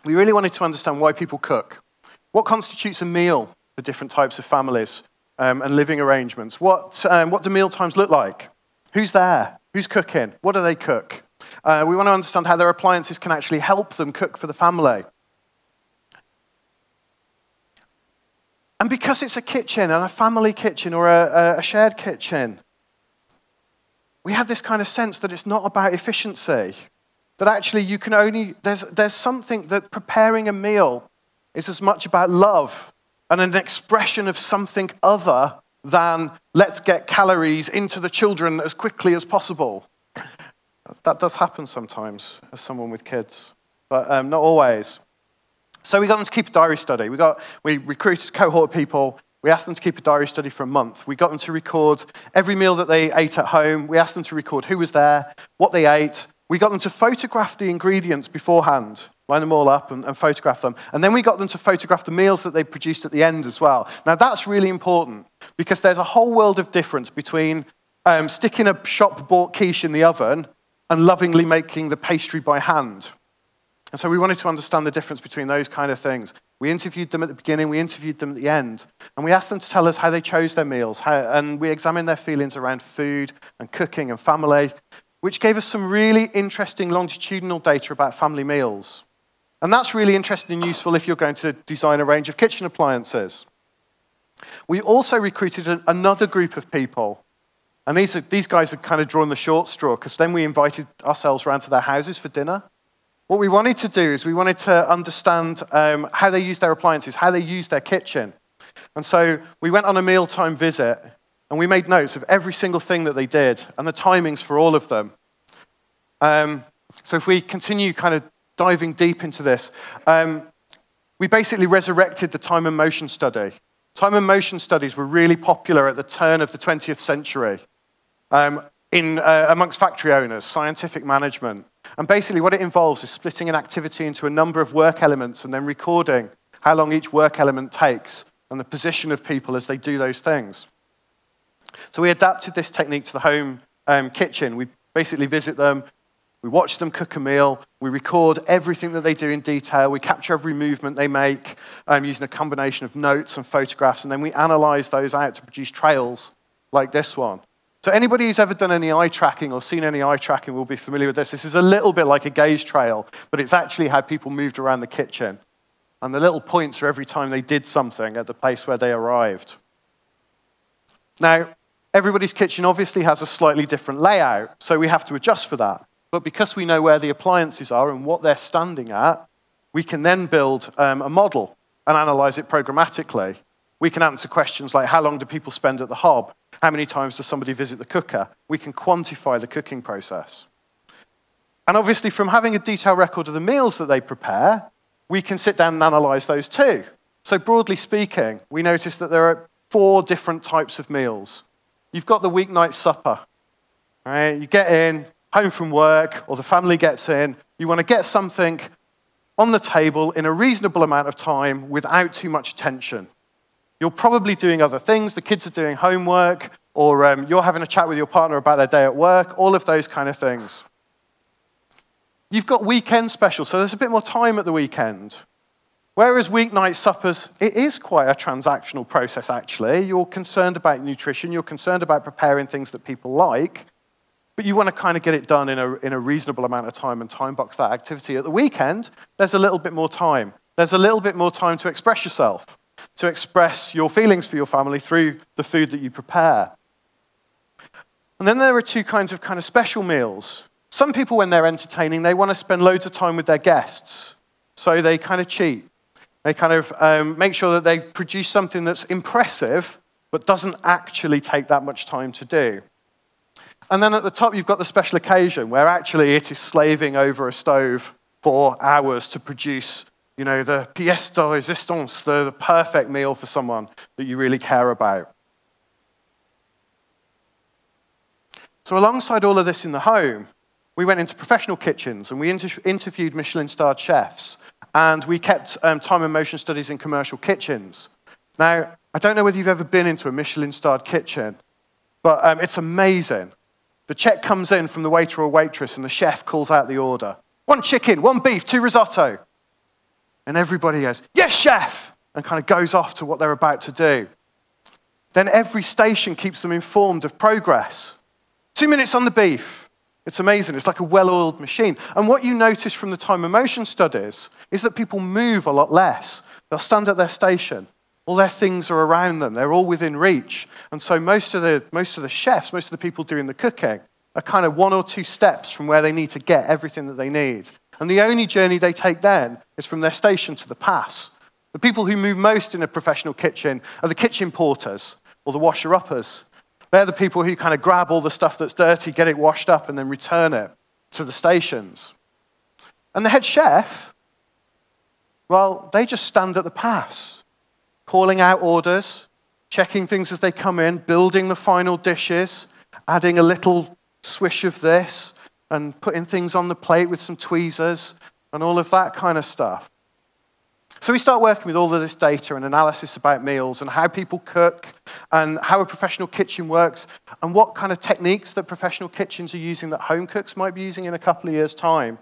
we really wanted to understand why people cook. What constitutes a meal for different types of families and living arrangements? What do meal times look like? Who's there? Who's cooking? What do they cook? We want to understand how their appliances can actually help them cook for the family. And because it's a kitchen, and a family kitchen or a shared kitchen, we had this kind of sense that it's not about efficiency. That actually you can only, there's something that preparing a meal is as much about love and an expression of something other than let's get calories into the children as quickly as possible. That does happen sometimes as someone with kids, but not always. So we got them to keep a diary study. We recruited a cohort of people. We asked them to keep a diary study for a month. We got them to record every meal that they ate at home. We asked them to record who was there, what they ate. We got them to photograph the ingredients beforehand, line them all up and photograph them. And then we got them to photograph the meals that they produced at the end as well. Now that's really important because there's a whole world of difference between sticking a shop-bought quiche in the oven and lovingly making the pastry by hand. And so we wanted to understand the difference between those kind of things. We interviewed them at the beginning, we interviewed them at the end, and we asked them to tell us how they chose their meals, and we examined their feelings around food and cooking and family, which gave us some really interesting longitudinal data about family meals. And that's really interesting and useful if you're going to design a range of kitchen appliances. We also recruited another group of people, and these guys had kind of drawn the short straw, because then we invited ourselves around to their houses for dinner. What we wanted to do is we wanted to understand how they use their appliances, how they use their kitchen. And so we went on a mealtime visit, and we made notes of every single thing that they did and the timings for all of them. So if we continue kind of diving deep into this, we basically resurrected the time and motion study. Time and motion studies were really popular at the turn of the 20th century amongst factory owners, scientific management. And basically what it involves is splitting an activity into a number of work elements and then recording how long each work element takes and the position of people as they do those things. So we adapted this technique to the home kitchen. We basically visit them, we watch them cook a meal, we record everything that they do in detail, we capture every movement they make using a combination of notes and photographs, and then we analyze those out to produce trails like this one. So anybody who's ever done any eye tracking or seen any eye tracking will be familiar with this. This is a little bit like a gaze trail, but it's actually how people moved around the kitchen. And the little points are every time they did something at the place where they arrived. Now, everybody's kitchen obviously has a slightly different layout, so we have to adjust for that. But because we know where the appliances are and what they're standing at, we can then build a model and analyze it programmatically. We can answer questions like, how long do people spend at the hob? How many times does somebody visit the cooker? We can quantify the cooking process. And obviously, from having a detailed record of the meals that they prepare, we can sit down and analyze those too. So broadly speaking, we notice that there are 4 different types of meals. You've got the weeknight supper. Right? You get in, home from work, or the family gets in. You want to get something on the table in a reasonable amount of time without too much tension. You're probably doing other things. The kids are doing homework, or you're having a chat with your partner about their day at work, all of those kind of things. You've got weekend specials, so there's a bit more time at the weekend. Whereas weeknight suppers, it is quite a transactional process, actually. You're concerned about nutrition. You're concerned about preparing things that people like, but you want to kind of get it done in a reasonable amount of time and time box that activity. At the weekend, there's a little bit more time. There's a little bit more time to express yourself, to express your feelings for your family through the food that you prepare. And then there are 2 kinds of kind of special meals. Some people, when they're entertaining, they want to spend loads of time with their guests. So they kind of cheat. They kind of make sure that they produce something that's impressive, but doesn't actually take that much time to do. And then at the top, you've got the special occasion, where actually it is slaving over a stove for hours to produce, you know, the pièce de résistance, the perfect meal for someone that you really care about. So alongside all of this in the home, we went into professional kitchens and we interviewed Michelin-starred chefs, and we kept time and motion studies in commercial kitchens. Now, I don't know whether you've ever been into a Michelin-starred kitchen, but it's amazing. The check comes in from the waiter or waitress and the chef calls out the order. 1 chicken, 1 beef, 2 risotto. And everybody goes, yes, chef, and kind of goes off to what they're about to do. Then every station keeps them informed of progress. 2 minutes on the beef. It's amazing. It's like a well-oiled machine. And what you notice from the time and motion studies is that people move a lot less. They'll stand at their station. All their things are around them. They're all within reach. And so most of the chefs, most of the people doing the cooking, are kind of 1 or 2 steps from where they need to get everything that they need. And the only journey they take then is from their station to the pass. The people who move most in a professional kitchen are the kitchen porters or the washer-uppers. They're the people who kind of grab all the stuff that's dirty, get it washed up, and then return it to the stations. And the head chef, well, they just stand at the pass, calling out orders, checking things as they come in, building the final dishes, adding a little swish of this, and putting things on the plate with some tweezers, and all of that kind of stuff. So we start working with all of this data and analysis about meals and how people cook and how a professional kitchen works and what kind of techniques that professional kitchens are using that home cooks might be using in a couple of years' time.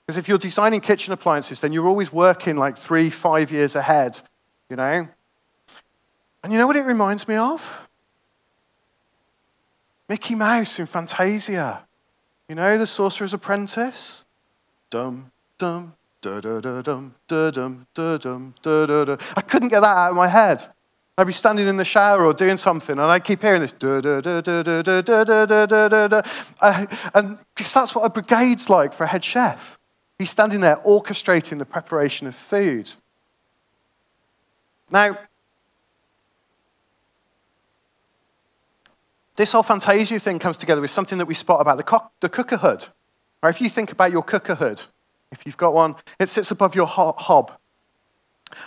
Because if you're designing kitchen appliances, then you're always working like 3-5 years ahead, you know? And you know what it reminds me of? Mickey Mouse in Fantasia. You know, the Sorcerer's Apprentice? Dum, dum, da-da-da-dum, da-dum, da-dum, da-da-da. I couldn't get that out of my head. I'd be standing in the shower or doing something, and I'd keep hearing this da-da-da-da-da-da-da-da-da-da-da. And because that's what a brigade's like for a head chef. He's standing there orchestrating the preparation of food. Now, this whole Fantasia thing comes together with something that we spot about the cooker hood. Or if you think about your cooker hood, if you've got one, it sits above your hob.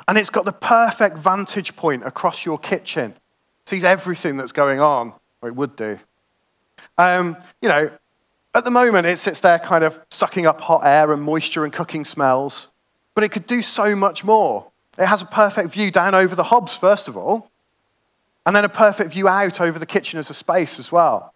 And it's got the perfect vantage point across your kitchen. It sees everything that's going on, or it would do. You know, at the moment, it sits there kind of sucking up hot air and moisture and cooking smells. But it could do so much more. It has a perfect view down over the hobs, first of all. And then a perfect view out over the kitchen as a space as well.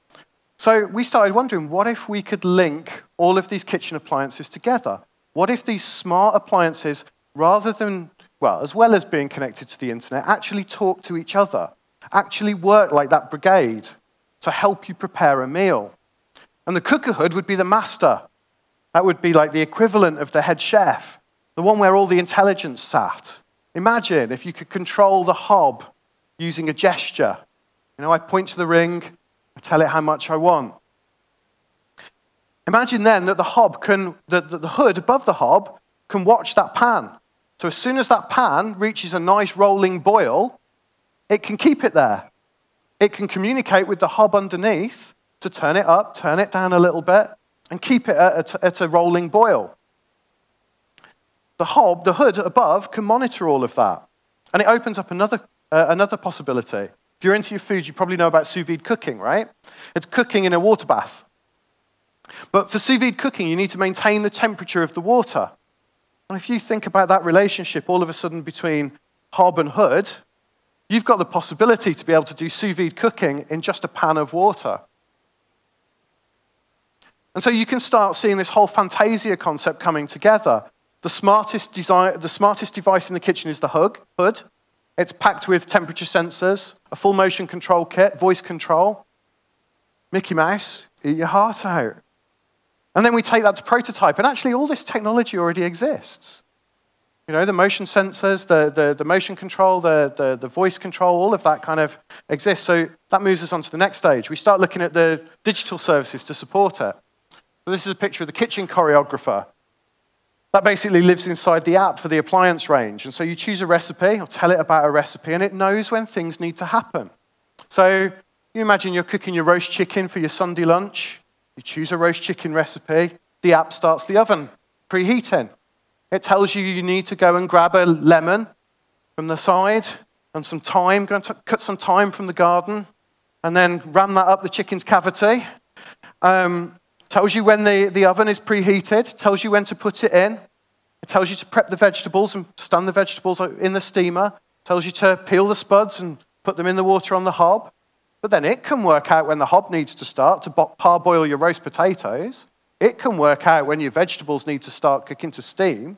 So we started wondering, what if we could link all of these kitchen appliances together? What if these smart appliances, rather than, well, as well as being connected to the internet, actually talk to each other, actually work like that brigade to help you prepare a meal? And the cooker hood would be the master. That would be like the equivalent of the head chef, the one where all the intelligence sat. Imagine if you could control the hob using a gesture. You know, I point to the ring, I tell it how much I want. Imagine then that the hood above the hob can watch that pan. So as soon as that pan reaches a nice rolling boil, it can keep it there. It can communicate with the hob underneath to turn it up, turn it down a little bit, and keep it at a rolling boil. The hood above can monitor all of that. And it opens up another possibility. If you're into your food, you probably know about sous vide cooking, right? It's cooking in a water bath. But for sous vide cooking, you need to maintain the temperature of the water. And if you think about that relationship all of a sudden between hob and hood, you've got the possibility to be able to do sous vide cooking in just a pan of water. And so you can start seeing this whole Fantasia concept coming together. The smartest device in the kitchen is the hood. It's packed with temperature sensors, a full motion control kit, voice control. Mickey Mouse, eat your heart out. And then we take that to prototype, and actually all this technology already exists. You know, the motion sensors, the motion control, the voice control, all of that kind of exists. So that moves us on to the next stage. We start looking at the digital services to support it. So this is a picture of the kitchen choreographer. That basically lives inside the app for the appliance range. And so you choose a recipe, or tell it about a recipe, and it knows when things need to happen. So you imagine you're cooking your roast chicken for your Sunday lunch. You choose a roast chicken recipe. The app starts the oven preheating. It tells you you need to go and grab a lemon from the side and some thyme. Go and cut some thyme from the garden and then ram that up the chicken's cavity. Tells you when the oven is preheated. Tells you when to put it in. It tells you to prep the vegetables and stand the vegetables in the steamer. Tells you to peel the spuds and put them in the water on the hob. But then it can work out when the hob needs to start to parboil your roast potatoes. It can work out when your vegetables need to start cooking to steam.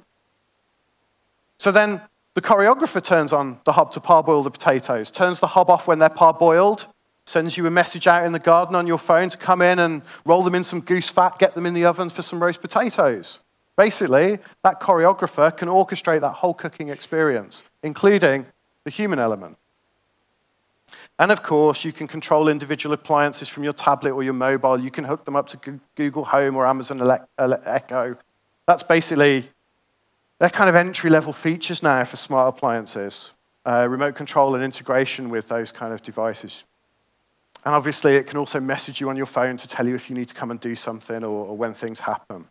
So then the choreographer turns on the hob to parboil the potatoes, turns the hob off when they're parboiled, sends you a message out in the garden on your phone to come in and roll them in some goose fat, get them in the oven for some roast potatoes. Basically, that choreographer can orchestrate that whole cooking experience, including the human element. And of course, you can control individual appliances from your tablet or your mobile. You can hook them up to Google Home or Amazon Echo. That's basically, they're kind of entry-level features now for smart appliances. Remote control and integration with those kind of devices. And obviously, it can also message you on your phone to tell you if you need to come and do something or when things happen.